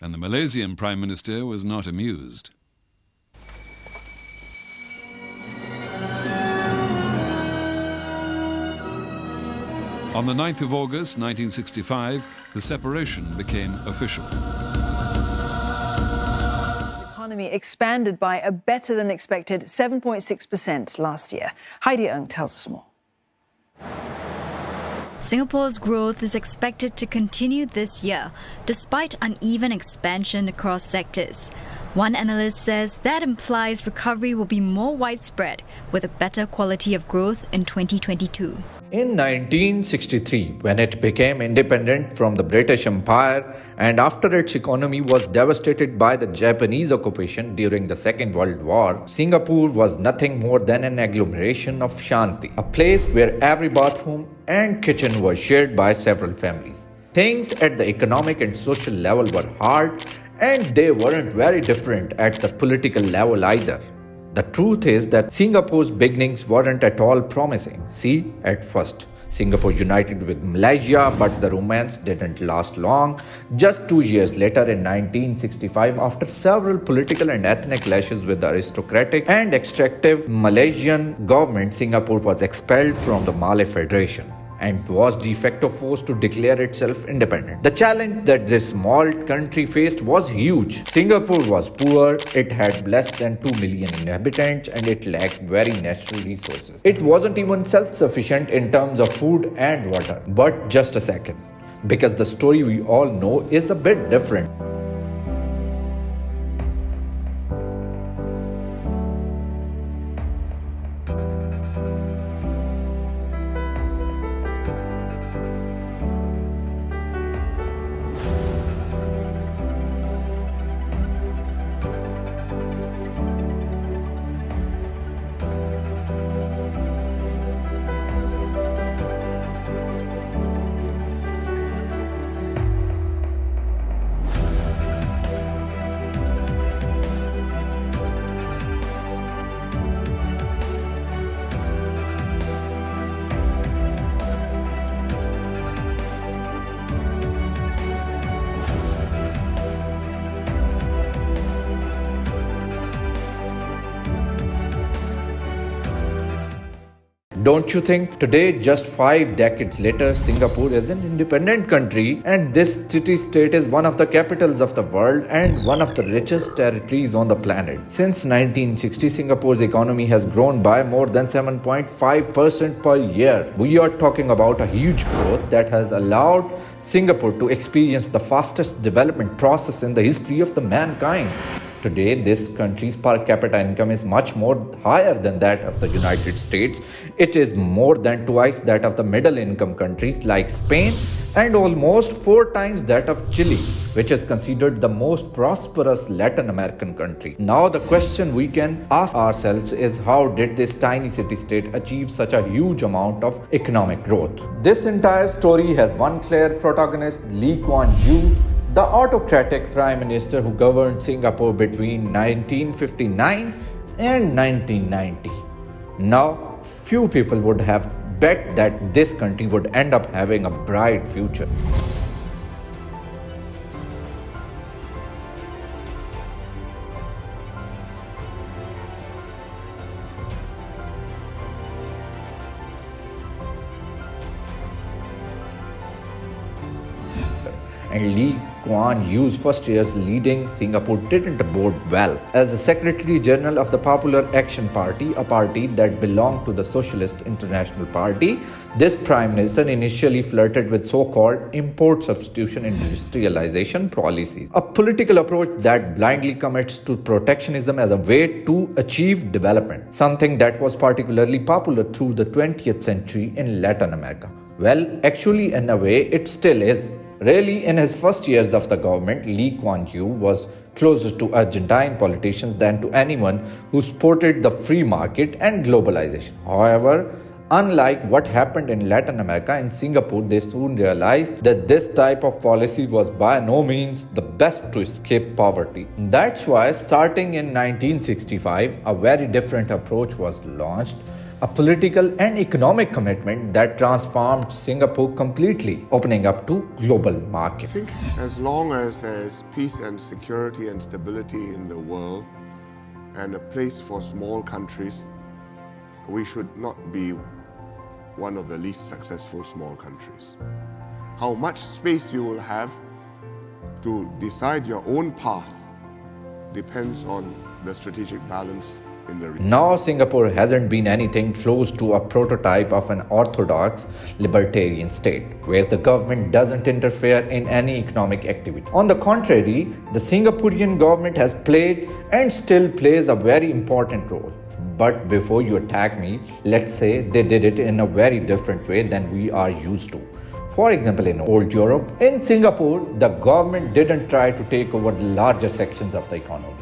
and the Malaysian Prime Minister was not amused. On the 9th of August 1965, the separation became official. The economy expanded by a better-than-expected 7.6% last year. Heidi Ng tells us more. Singapore's growth is expected to continue this year, despite uneven expansion across sectors. One analyst says that implies recovery will be more widespread, with a better quality of growth in 2022. In 1963, when it became independent from the British Empire and after its economy was devastated by the Japanese occupation during the Second World War, Singapore was nothing more than an agglomeration of shanties, a place where every bathroom and kitchen was shared by several families. Things at the economic and social level were hard, and they weren't very different at the political level either. The truth is that Singapore's beginnings weren't at all promising. See, at first, Singapore united with Malaysia, but the romance didn't last long. Just 2 years later, in 1965, after several political and ethnic clashes with the aristocratic and extractive Malaysian government, Singapore was expelled from the Malay Federation and was de facto forced to declare itself independent. The challenge that this small country faced was huge. Singapore was poor, it had less than 2 million inhabitants, and it lacked very natural resources. It wasn't even self-sufficient in terms of food and water. But just a second, because the story we all know is a bit different. Don't you think today, just 5 decades later, Singapore is an independent country and this city-state is one of the capitals of the world and one of the richest territories on the planet? Since 1960, Singapore's economy has grown by more than 7.5% per year. We are talking about a huge growth that has allowed Singapore to experience the fastest development process in the history of the mankind. Today, this country's per capita income is much more higher than that of the United States. It is more than twice that of the middle-income countries like Spain and almost 4 times that of Chile, which is considered the most prosperous Latin American country. Now, the question we can ask ourselves is, how did this tiny city-state achieve such a huge amount of economic growth? This entire story has one clear protagonist, Lee Kuan Yew, the autocratic prime minister who governed Singapore between 1959 and 1990. Now, few people would have bet that this country would end up having a bright future. And Lee Kuan Yew's first years leading Singapore didn't bode well. As the Secretary General of the Popular Action Party, a party that belonged to the Socialist International Party, this Prime Minister initially flirted with so-called import substitution industrialization policies, a political approach that blindly commits to protectionism as a way to achieve development, something that was particularly popular through the 20th century in Latin America. Well, actually, in a way, it still is. Really, in his first years of the government, Lee Kuan Yew was closer to Argentine politicians than to anyone who supported the free market and globalization. However, unlike what happened in Latin America and Singapore, they soon realized that this type of policy was by no means the best to escape poverty. That's why, starting in 1965, a very different approach was launched, a political and economic commitment that transformed Singapore completely, opening up to global I markets. think as long as there is peace and security and stability in the world and a place for small countries, we should not be one of the least successful small countries. How much space you will have to decide your own path depends on the strategic balance in the region. Now, Singapore hasn't been anything close to a prototype of an orthodox libertarian state, where the government doesn't interfere in any economic activity. On the contrary, the Singaporean government has played and still plays a very important role. But before you attack me, let's say they did it in a very different way than we are used to. For example, in old Europe, in Singapore, the government didn't try to take over the larger sections of the economy,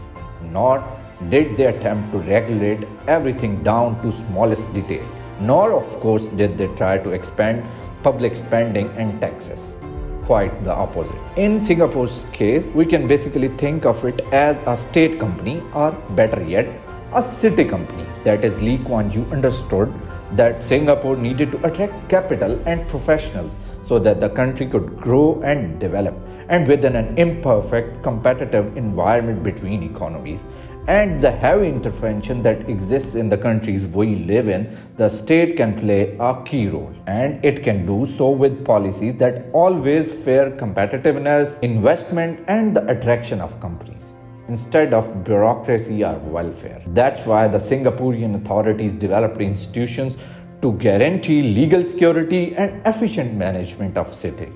nor did they attempt to regulate everything down to smallest detail, nor of course did they try to expand public spending and taxes. Quite the opposite. In Singapore's case, we can basically think of it as a state company, or better yet, a city company. That is, Lee Kuan Yew understood that Singapore needed to attract capital and professionals so that the country could grow and develop, and within an imperfect competitive environment between economies and the heavy intervention that exists in the countries we live in, the state can play a key role, and it can do so with policies that always favor competitiveness, investment, and the attraction of companies, instead of bureaucracy or welfare. That's why the Singaporean authorities developed institutions to guarantee legal security and efficient management of city.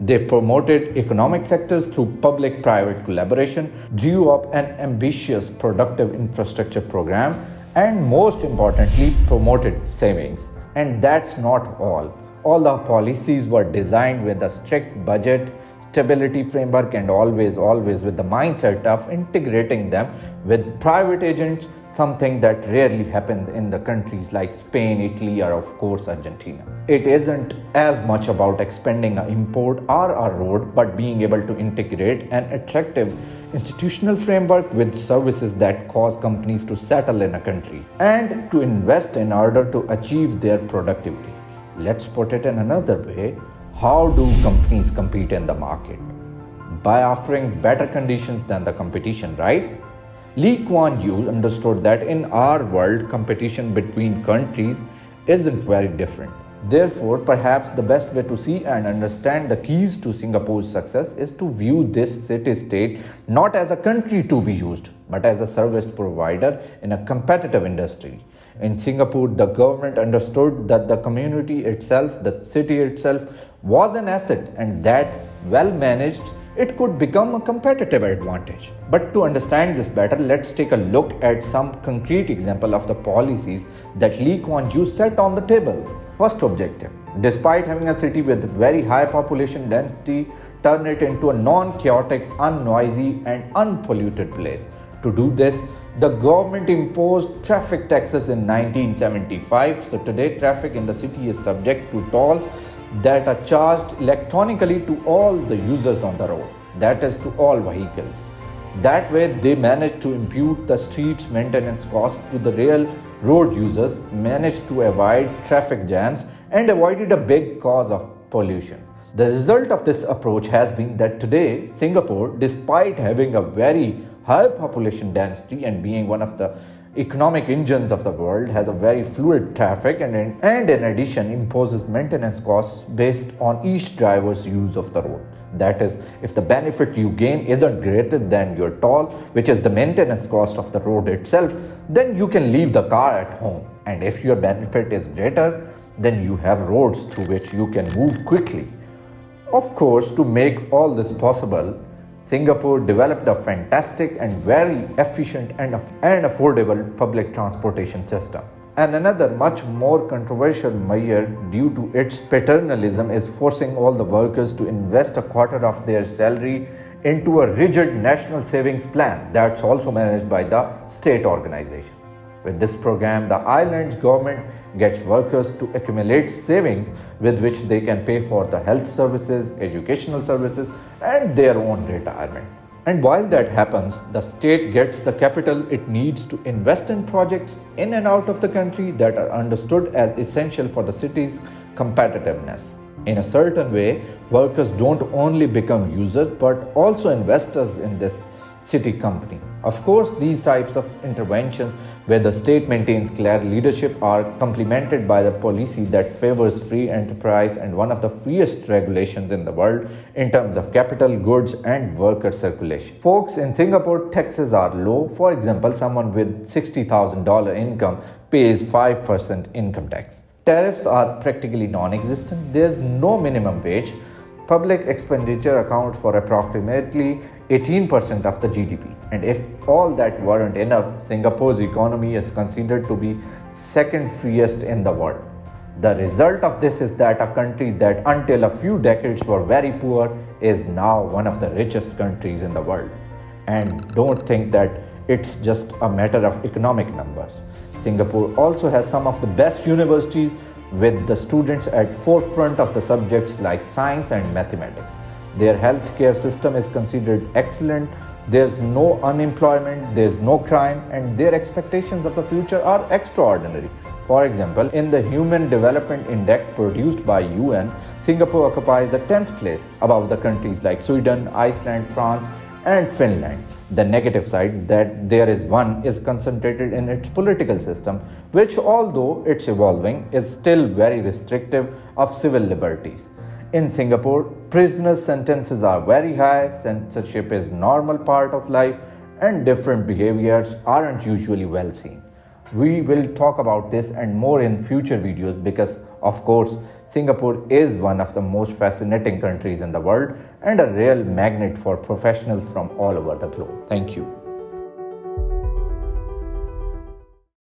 They promoted economic sectors through public-private collaboration, drew up an ambitious productive infrastructure program, and most importantly, promoted savings. And that's not all. All the policies were designed with a strict budget, stability framework, and always with the mindset of integrating them with private agents, something that rarely happens in the countries like Spain, Italy, or of course Argentina. It isn't as much about expanding an import or a road, but being able to integrate an attractive institutional framework with services that cause companies to settle in a country and to invest in order to achieve their productivity. Let's put it in another way. How do companies compete in the market? By offering better conditions than the competition, right? Lee Kuan Yew understood that in our world, competition between countries isn't very different. Therefore, perhaps the best way to see and understand the keys to Singapore's success is to view this city-state not as a country to be used, but as a service provider in a competitive industry. In Singapore, the government understood that the community itself, the city itself, was an asset, and that, well managed, it could become a competitive advantage. But to understand this better, let's take a look at some concrete example of the policies that Lee Kuan Yew set on the table. First objective: despite having a city with very high population density, turn it into a non-chaotic, unnoisy, and unpolluted place. To do this, the government imposed traffic taxes in 1975. So today, traffic in the city is subject to tolls that are charged electronically to all the users on the road, that is, to all vehicles. That way, they managed to impute the street's maintenance cost to the real road users, managed to avoid traffic jams, and avoided a big cause of pollution. The result of this approach has been that today, Singapore, despite having a very high population density and being one of the economic engines of the world, has a very fluid traffic and in addition imposes maintenance costs based on each driver's use of the road. That is, if the benefit you gain isn't greater than your toll, which is the maintenance cost of the road itself, then you can leave the car at home. And if your benefit is greater, then you have roads through which you can move quickly. Of course, to make all this possible, Singapore developed a fantastic and very efficient and affordable public transportation system. And another much more controversial measure due to its paternalism is forcing all the workers to invest a quarter of their salary into a rigid national savings plan that's also managed by the state organization. With this program, the island's government gets workers to accumulate savings with which they can pay for the health services, educational services, and their own retirement. And while that happens, the state gets the capital it needs to invest in projects in and out of the country that are understood as essential for the city's competitiveness. In a certain way, workers don't only become users but also investors in this city company. Of course, these types of interventions where the state maintains clear leadership are complemented by the policy that favors free enterprise and one of the freest regulations in the world in terms of capital, goods and worker circulation. Folks, in Singapore, taxes are low. For example, someone with $60,000 income pays 5% income tax. Tariffs are practically non-existent. There's no minimum wage. Public expenditure accounts for approximately 18% of the GDP. And if all that weren't enough, Singapore's economy is considered to be second freest in the world. The result of this is that a country that until a few decades were very poor is now one of the richest countries in the world. And don't think that it's just a matter of economic numbers. Singapore also has some of the best universities with the students at forefront of the subjects like science and mathematics. Their healthcare system is considered excellent. There's no unemployment, there's no crime, and their expectations of the future are extraordinary. For example, in the Human Development Index produced by UN, Singapore occupies the 10th place above the countries like Sweden, Iceland, France, and Finland. The negative side that there is one is concentrated in its political system, which although it's evolving is still very restrictive of civil liberties. In Singapore, prisoners' sentences are very high, censorship is normal part of life, and different behaviors aren't usually well seen. We will talk about this and more in future videos because, of course, Singapore is one of the most fascinating countries in the world and a real magnet for professionals from all over the globe. Thank you.